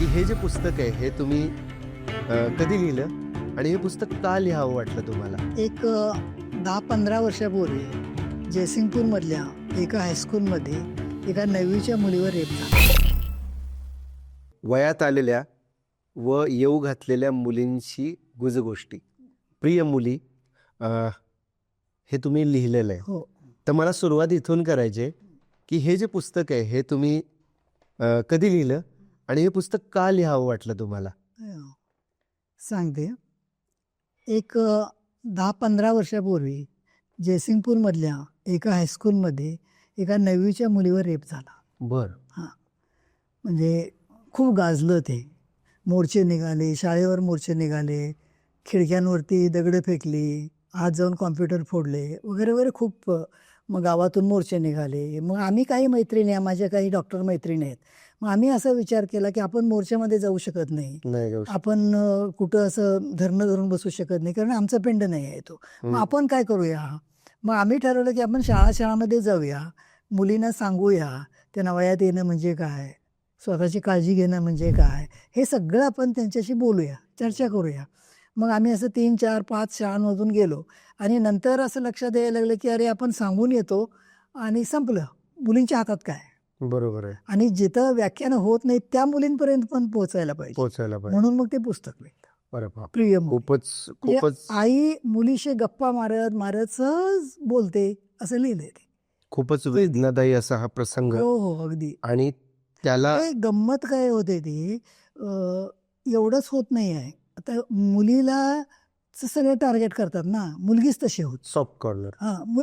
की हे जे पुस्तक आहे हे तुम्ही कधी लिहिलं आणि हे पुस्तक का लिहावं वाटलं तुम्हाला? एक 10-15 वर्षापूर्वी जयसिंगपूरमधल्या एका हायस्कूलमध्ये एका 9वीच्या मुलीवर रेप झाला. वयात आलेल्या व येऊ घातलेल्या मुलींची गुजगोष्टी. प्रिय मुली, हे तुम्ही लिहिलेलं आहे. हो. तर मला सुरुवात इथून करायची आहे की हे जे पुस्तक आहे हे तुम्ही कधी लिहिलं आणि हे पुस्तक का लिहावं वाटलं तुम्हाला? सांगते. एक 10-15 वर्षापूर्वी जयसिंगपूरमधल्या एका हायस्कूलमध्ये एका 9वीच्या मुलीवर रेप झाला. बरं. हां. म्हणजे खूप गाजलं ते. मोर्चे निघाले, शाळेवर मोर्चे निघाले, खिडक्यांवरती दगडं फेकली, आत जाऊन कॉम्प्युटर फोडले वगैरे वगैरे खूप. मग गावातून मोर्चे निघाले. मग आम्ही काही मैत्रिणी आहे, माझ्या काही डॉक्टर मैत्रिणी आहेत. मग आम्ही असा विचार केला की आपण मोर्चामध्ये जाऊ शकत नाही. आपण कुठं असं धरणं धरून बसू शकत नाही, कारण आमचा पिंड नाही आहे तो. मग आपण काय करूया? मग आम्ही ठरवलं की आपण शाळामध्ये जाऊया, मुलींना सांगूया त्यांना वयात येणं म्हणजे काय, स्वतःची काळजी घेणं म्हणजे काय, हे सगळं आपण त्यांच्याशी बोलूया, चर्चा करूया. मग आम्ही असं 3, 4, 5 शाळांमधून गेलो आणि नंतर असं लक्षात यायला लागलं की अरे आपण सांगून येतो आणि संपलं. मुलींच्या हातात काय. बरोबर आहे. आणि जिथं व्याख्यानं होत नाही त्या मुलींपर्यंत पण पोहोचायला पाहिजे. म्हणून मग ते पुस्तक लिहिलं. अरे बाप. प्रिय मुली. खूपच आई मुलीशी गप्पा मारत मारत सहज बोलते असं लिहिलंय ते. खूपच वेदनादायी असा हा प्रसंग. हो हो, अगदी. आणि त्याला गंमत काय होते ती, एवढंच होत नाही आहे. आता मुलीला सगळे टार्गेट करतात ना, मुलगीच तशी होती. Soft corner.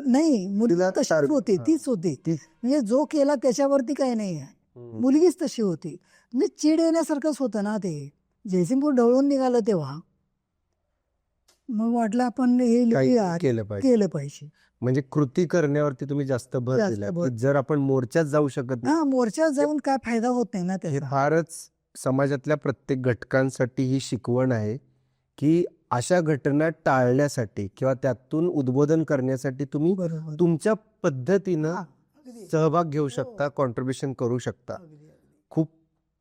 नाही, मुलीला तशीच होती, तीच होती. म्हणजे जो केला त्याच्यावरती काही नाही आहे, मुलगीच तशी होती. म्हणजे चीड येण्यासारखंच होतं ना ते. जयसिंगपूर ढवळून निघालं तेव्हा मग वाटलं आपण हे केलं पाहिजे. म्हणजे कृती करण्यावरती तुम्ही जास्त भर दिला. जर आपण मोर्चात जाऊ शकत नाही, मोर्चात जाऊन काय फायदा होत नाही ना त्याचा. हे फारच समाजातल्या प्रत्येक घटकांसाठी ही शिकवण आहे की अशा घटना टाळण्यासाठी किंवा त्यातून उद्बोधन करण्यासाठी तुम्ही तुमच्या पद्धतीनं सहभाग घेऊ शकता, कॉन्ट्रीब्युशन करू शकता.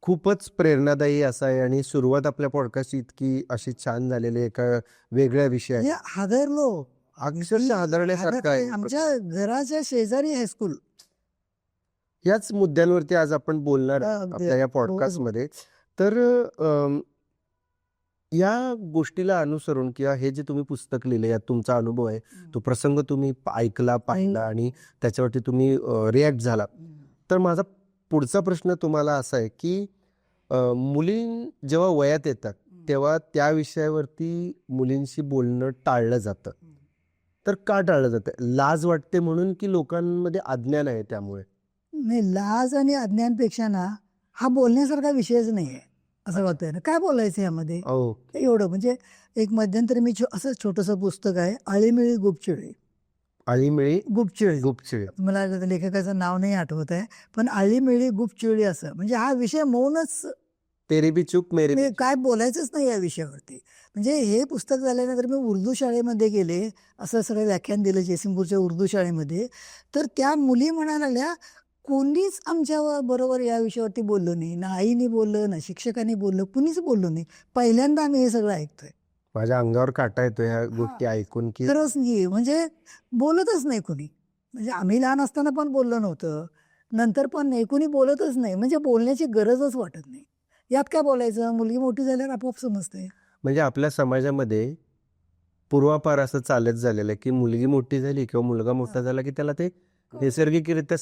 खूपच प्रेरणादायी असा आहे. आणि सुरुवात आपल्या पॉडकास्टची इतकी अशी छान झालेली आहे, एका वेगळ्या विषयात. हादरलो, अक्षरशः हादरण्यासारखं आहे. आमच्या घराच्या शेजारी हायस्कूल. याच मुद्द्यांवरती आज आपण बोलणार आपल्या या पॉडकास्टमध्ये. तर या गोष्टीला अनुसरून किंवा हे जे तुम्ही पुस्तक लिहिले, यात तुमचा अनुभव आहे, तो प्रसंग तुम्ही ऐकला, पाहिला आणि त्याच्यावरती तुम्ही रिॲक्ट झाला. तर माझा पुढचा प्रश्न तुम्हाला असा आहे की मुली जेव्हा वयात येतात तेव्हा त्या विषयावरती मुलींशी बोलणं टाळलं जातं. तर का टाळलं जातं? लाज वाटते म्हणून की लोकांमध्ये अज्ञान आहे त्यामुळे? नाही, लाज आणि अज्ञानपेक्षा ना हा बोलण्यासारखा विषयच नाही आहे असं वाटतंय ना. काय बोलायचं यामध्ये एवढं? म्हणजे एक मध्यंतरी मी असं छोटंसं पुस्तक आहे, आळीमिळी गुपचिळी. आळीमिळी गुपचिळी. मला लेखकाचं नाव नाही आठवत आहे, पण आळीमिळी गुपचिळी असं. म्हणजे हा विषय मौनच, तेरी भी चूक मेरी भी. काय बोलायचंच नाही या विषयावरती. म्हणजे हे पुस्तक झाल्यानंतर मी उर्दू शाळेमध्ये गेले, असं सगळं व्याख्यान दिलं जयसिंगपूरच्या उर्दू शाळेमध्ये. तर त्या मुली म्हणायला लागल्या, कोणीच आमच्या बरोबर या विषयावरती बोललो नाही. ना आईने बोललं, ना शिक्षकांनी बोललं, कुणीच बोललो नाही. पहिल्यांदा आम्ही हे सगळं ऐकतोय. माझ्या अंगावर काटा येतो ह्या गोष्टी ऐकून की खरंच नाही, म्हणजे बोलतच नाही कुणी. म्हणजे आम्ही लहान असताना पण बोललो नव्हतं, नंतर पण नाही, कुणी बोलतच नाही. म्हणजे बोलण्याची गरजच वाटत नाही. यात काय बोलायचं? मुलगी मोठी झाल्यावर आपोआप समजते. म्हणजे आपल्या समाजामध्ये पूर्वापार असं चालत झालेलं आहे की मुलगी मोठी झाली किंवा मुलगा मोठा झाला की त्याला ते नैसर्गिकरित्या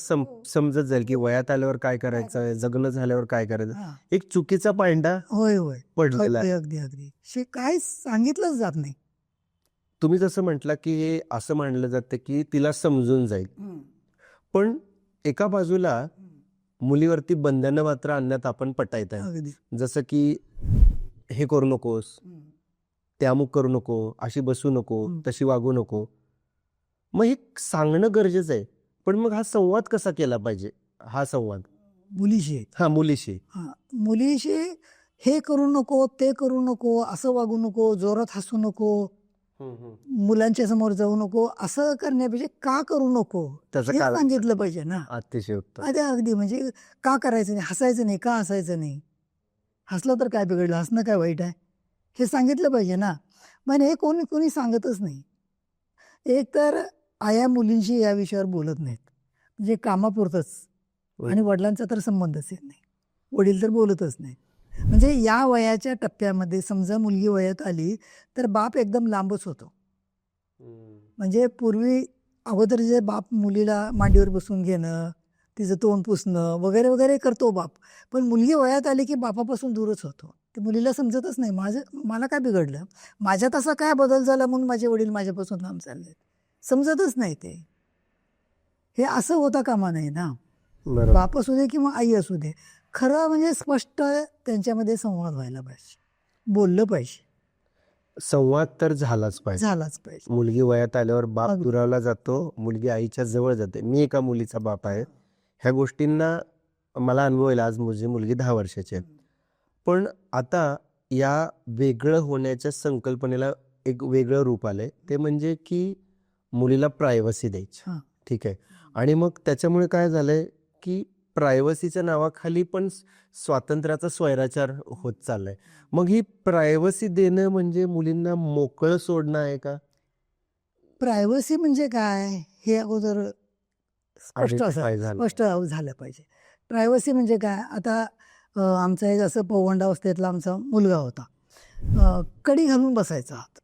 समजत जाईल की वयात आल्यावर काय करायचं, जगणं झाल्यावर काय करायचं. एक चुकीचा पायंडा होय पडलेला आहे. अगदी काय सांगितलंच जात नाही. तुम्ही जसं म्हटलं की हे असं मानलं जातं की तिला समजून जाईल, पण एका बाजूला मुलीवरती बंधनं मात्र आणण्यात आपण पटायत आहे. जसं की हे करू नकोस, ते अमुक करू नको, अशी बसू नको, तशी वागू नको. मग हे सांगणं गरजेचं आहे, पण मग हा संवाद कसा केला पाहिजे? हा संवाद मुलीशी हे करू नको, ते करू नको, असं वागू नको, जोरात हसू नको, मुलांच्या समोर जाऊ नको, असं करण्यापेक्षा का करू नको हे सांगितलं पाहिजे ना. अतिशय उत्तम. अगदी म्हणजे का करायचं नाही, हसायचं नाही, का हसायचं नाही, हसलं तर काय बिघडलं, हसणं काय वाईट आहे, हे सांगितलं पाहिजे ना. पण हे कोणी सांगतच नाही. एक तर आया मुलींशी या विषयावर बोलत नाहीत, म्हणजे कामापुरतंच, आणि वडिलांचा तर संबंधच येत नाही, वडील तर बोलतच नाहीत. म्हणजे या वयाच्या टप्प्यामध्ये समजा मुलगी वयात आली तर बाप एकदम लांबच होतो. म्हणजे पूर्वी अगोदर जे बाप मुलीला मांडीवर बसून घेणं, तिचं तोंड पुसणं वगैरे वगैरे करतो बाप, पण मुलगी वयात आली की बापापासून दूरच होतो. ते मुलीला समजतच नाही, मला काय बिघडलं, माझ्यात असा काय बदल झाला म्हणून माझे वडील माझ्यापासून लांब चालले, समजतच नाही ते. हे असं होता कामा नये ना. बाप असू दे किंवा आई असू दे, खरं म्हणजे स्पष्ट त्यांच्यामध्ये संवाद व्हायला पाहिजे, बोललं पाहिजे, संवाद तर झालाच पाहिजे. झालाच पाहिजे. मुलगी वयात आल्यावर बाप दुरावला जातो, मुलगी आईच्या जवळ जाते. मी एका मुलीचा बाप आहे. ह्या गोष्टींना मला अनुभव येईल. आज माझी मुलगी 10 वर्षाची आहे. पण आता या वेगळं होण्याच्या संकल्पनेला एक वेगळं रूप आलंय, ते म्हणजे की मुलीला प्रायव्हसी द्यायची. हां. ठीक आहे. आणि मग त्याच्यामुळे काय झालंय की प्रायव्हसीच्या नावाखाली पण स्वातंत्र्याचा स्वैराचार होत चाललाय. मग ही प्रायव्हसी देणं म्हणजे मुलींना मोकळं सोडणं आहे का? प्रायव्हसी म्हणजे काय हे अगोदर Identify झालं. स्पष्ट झालं पाहिजे. प्रायव्हसी म्हणजे काय, आता आमचा एक असं पौगंडावस्थेतला आमचा मुलगा होता, कडी घालून बसायचा हात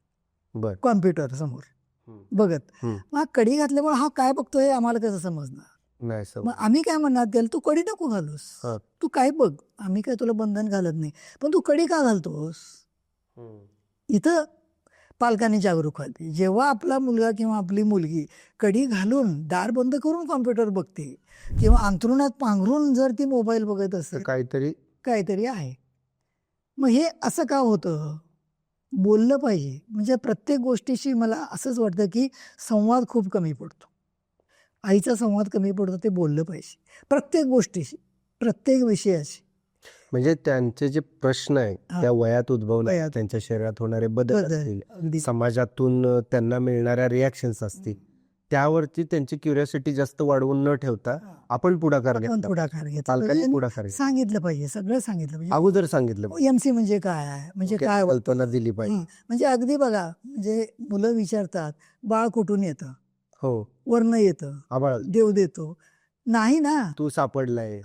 बर. कॉम्प्युटर समोर बघत. मग कडी घातल्यामुळे हा काय बघतोय आम्हाला कसं समजणार. नाही मग आम्ही काय म्हणणार गेलो, तू कडी नको घालूस, हां. तू काय बघ, आम्ही काय तुला बंधन घालत नाही, पण तू कडी का घालतोस. इथं पालकांनी जागरूक व्हायला. जेव्हा आपला मुलगा किंवा आपली मुलगी कडी घालून दार बंद करून कॉम्प्युटर बघते किंवा अंथरुणात पांघरून जर ती मोबाईल बघत असेल, काहीतरी आहे. मग हे असं का होतं, बोललं पाहिजे. म्हणजे प्रत्येक गोष्टीशी मला असंच वाटतं की संवाद खूप कमी पडतो, आईचा संवाद कमी पडतो. ते बोललं पाहिजे प्रत्येक गोष्टीशी, प्रत्येक विषयाशी. म्हणजे त्यांचे जे प्रश्न आहे त्या वयात उद्भवणार, त्यांच्या शरीरात होणारे बदल असतील, समाजातून त्यांना मिळणाऱ्या रिॲक्शन्स असतील, त्यावरती त्यांची क्युरिओसिटी जास्त वाढवून न ठेवता आपण पुढाकार घेतला, पालकांनी पुढाकार सांगितलं पाहिजे, सगळं सांगितलं पाहिजे, अगोदर सांगितलं पाहिजे. एमसी म्हणजे काय आहे, म्हणजे काय कल्पना दिली पाहिजे. म्हणजे अगदी बघा, म्हणजे मुलं विचारतात बाळ कुठून येतं, हो, वरनं येतं, आबाळ देव देतो, नाही ना, तू सापडलाय.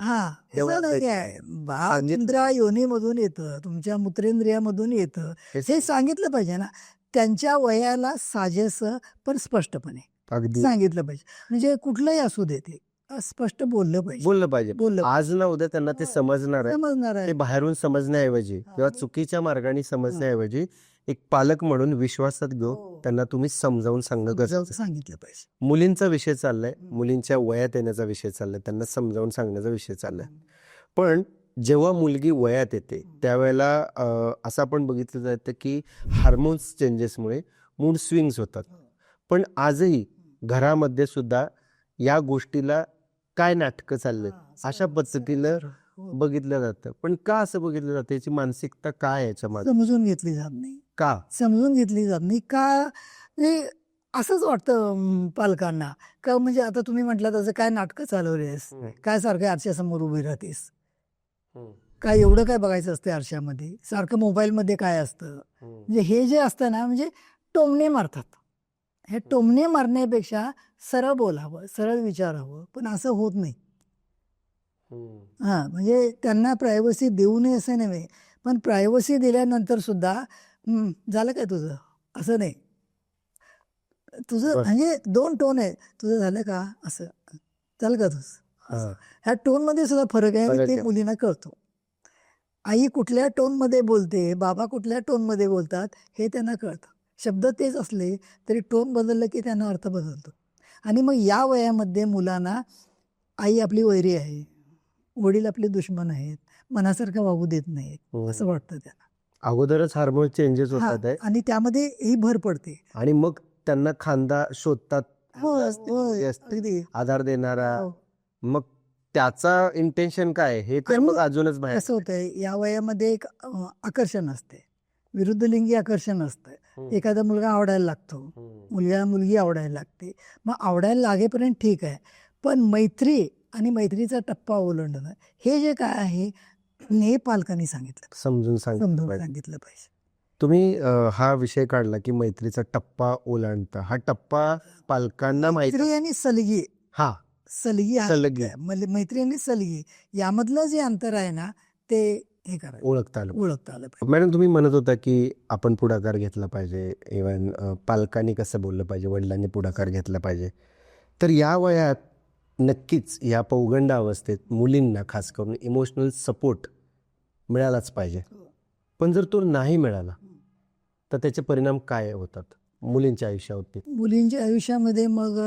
बाळ इंद्रिया योनीमधून येतं, तुमच्या मूत्रेंद्रियामधून येतं, हे सांगितलं पाहिजे ना. त्यांच्या वयाला साजेसं पण स्पष्टपणे सांगितलं पाहिजे. म्हणजे कुठलंही असू दे, ते स्पष्ट बोललं पाहिजे. आज ना उद्या त्यांना ते समजणार आहे. ते बाहेरून समजण्याऐवजी किंवा चुकीच्या मार्गाने समजण्याऐवजी एक पालक म्हणून विश्वासात घेऊन त्यांना तुम्ही समजावून सांगितलं पाहिजे. मुलींचा विषय चाललाय, मुलींच्या वयात येण्याचा विषय चाललाय, त्यांना समजावून सांगण्याचा विषय चाललाय. पण जेव्हा मुलगी वयात येते त्यावेळेला असं आपण बघितलं जातं की हार्मोन्स चेंजेसमुळे मूड स्विंग्स होतात. पण आजही घरामध्ये सुद्धा या गोष्टीला काय नाटकं चाललेत अशा पद्धतीनं बघितलं जातं. पण का असं बघितलं जातं, याची मानसिकता काय याच्यामध्ये समजून घेतली जात नाही. समजून घेतली जात नाही का, म्हणजे असंच वाटतं पालकांना का, म्हणजे आता तुम्ही म्हटलं तसं काय नाटकं चालवलीस, काय सारखं आरशासमोर उभी राहतेस, काय एवढं काय बघायचं असतं आरशामध्ये, सारखं मोबाईलमध्ये काय असतं. म्हणजे हे जे असतं ना, म्हणजे टोमणे मारतात. हे टोमणे मारण्यापेक्षा सरळ बोलावं, सरळ विचारावं, पण असं होत नाही. म्हणजे त्यांना प्रायव्हसी देऊ नये असं नव्हे, पण प्रायव्हसी दिल्यानंतर सुद्धा झालं काय तुझं, असं नाही, तुझं म्हणजे 2 टोन आहे, तुझं झालं का, असं झालं का तुझं, ह्या टोनमध्ये सुद्धा फरक आहे, ते मुलींना कळतो. आई कुठल्या टोनमध्ये बोलते, बाबा कुठल्या टोनमध्ये बोलतात हे त्यांना कळतं. शब्द तेच असले तरी टोन बदललं की त्यांना अर्थ बदलतो. आणि मग या वयामध्ये मुलांना आई आपली वैरी आहे, वडील आपले दुश्मन आहेत, मनासारखं वागू देत नाहीत असं वाटतं त्यांना. अगोदरच हार्मोन चेंजेस होतात आहे आणि त्यामध्ये ही भर पडते. आणि मग त्यांना खांदा शोधतात, आधार देणारा. मग त्याचा इंटेन्शन काय हे तर मग अजूनच बाहेर. कसं होतंय, या वयामध्ये एक आकर्षण असते, विरुद्धलिंगी आकर्षण असतं. एखादा मुलगा आवडायला लागतो, मुलगी आवडायला लागते. मग आवडायला लागेपर्यंत ठीक आहे, पण मैत्री आणि मैत्रीचा टप्पा ओलांडणं हे जे काय आहे हे पालकांनी सांगितलं, समजून समजून पाहिजे. सांगितलं पाहिजे. तुम्ही हा विषय काढला की मैत्रीचा टप्पा ओलांडता. हा टप्पा पालकांना माहिती मैत्री आणि सलगी, हा सलगी हा सलगी. शब्द आहे. म्हणजे मैत्री आणि सलगी यामधलं जे अंतर आहे ना ते हे करायचं, ओळखता आलं. ओळखता आलं पाहिजे. मॅडम तुम्ही म्हणत होता की आपण पुढाकार घेतला पाहिजे, इव्हन पालकांनी कसं बोललं पाहिजे, वडिलांनी पुढाकार घेतला पाहिजे. तर या वयात नक्कीच या पौगंड अवस्थेत मुलींना खास करून इमोशनल सपोर्ट मिळालाच पाहिजे. पण जर तो नाही मिळाला तर त्याचे परिणाम काय होतात मुलींच्या आयुष्यावरती? मुलींच्या आयुष्यामध्ये मग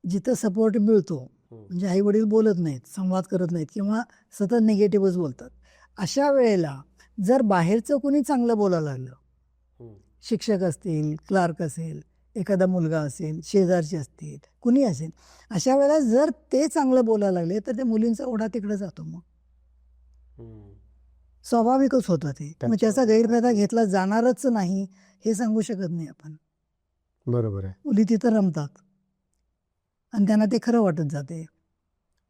जिथं सपोर्ट मिळतो, म्हणजे आई वडील बोलत नाहीत, संवाद करत नाहीत किंवा सतत निगेटिव्हच बोलतात, अशा वेळेला जर बाहेरचं कोणी चांगलं बोलायला लागलं, शिक्षक असतील, क्लार्क असेल, एखादा मुलगा असेल, शेजारचे असतील, कुणी असेल, अशा वेळेला जर ते चांगलं बोलायला लागले तर त्या मुलींचा ओढा तिकडे जातो. मग स्वाभाविकच होतं ते. मग त्याचा गैरफायदा घेतला जाणारच नाही हे सांगू शकत नाही आपण. बरोबर आहे. मुली तिथं रमतात आणि त्यांना ते खरं वाटत जाते,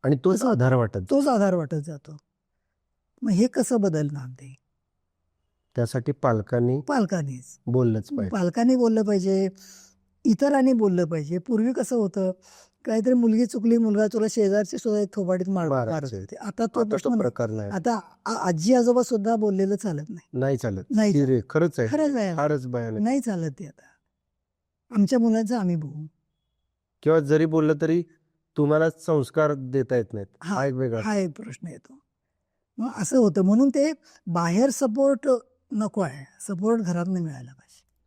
आणि तोच आधार वाटत. तोच आधार वाटत जातो. मग हे कसं बदलणार ते? त्यासाठी पालकांनीच बोललंच पाहिजे. पालकांनी बोललं पाहिजे, इतरांनी बोललं पाहिजे. पूर्वी कसं होतं, काहीतरी मुलगी चुकली, मुलगा चुकला, शेजारची सुद्धा एक थोबाडीत मारत होते. आता तो प्रकार नाही. आता आजी आजोबा सुद्धा बोललेलं चालत नाही चालत. नाही. खरंच आहे. खरंच आहे, फारच भयानक. नाही चालत ते. आता आमच्या मुलांचं आम्ही बघू. किंवा जरी बोललं तरी तुम्हाला संस्कार देता येत नाहीत, हा एक वेगळा, हा एक प्रश्न येतो. मग असं होतं. म्हणून ते बाहेर सपोर्ट नको आहे, सपोर्ट घरात नाही मिळायला पाहिजे.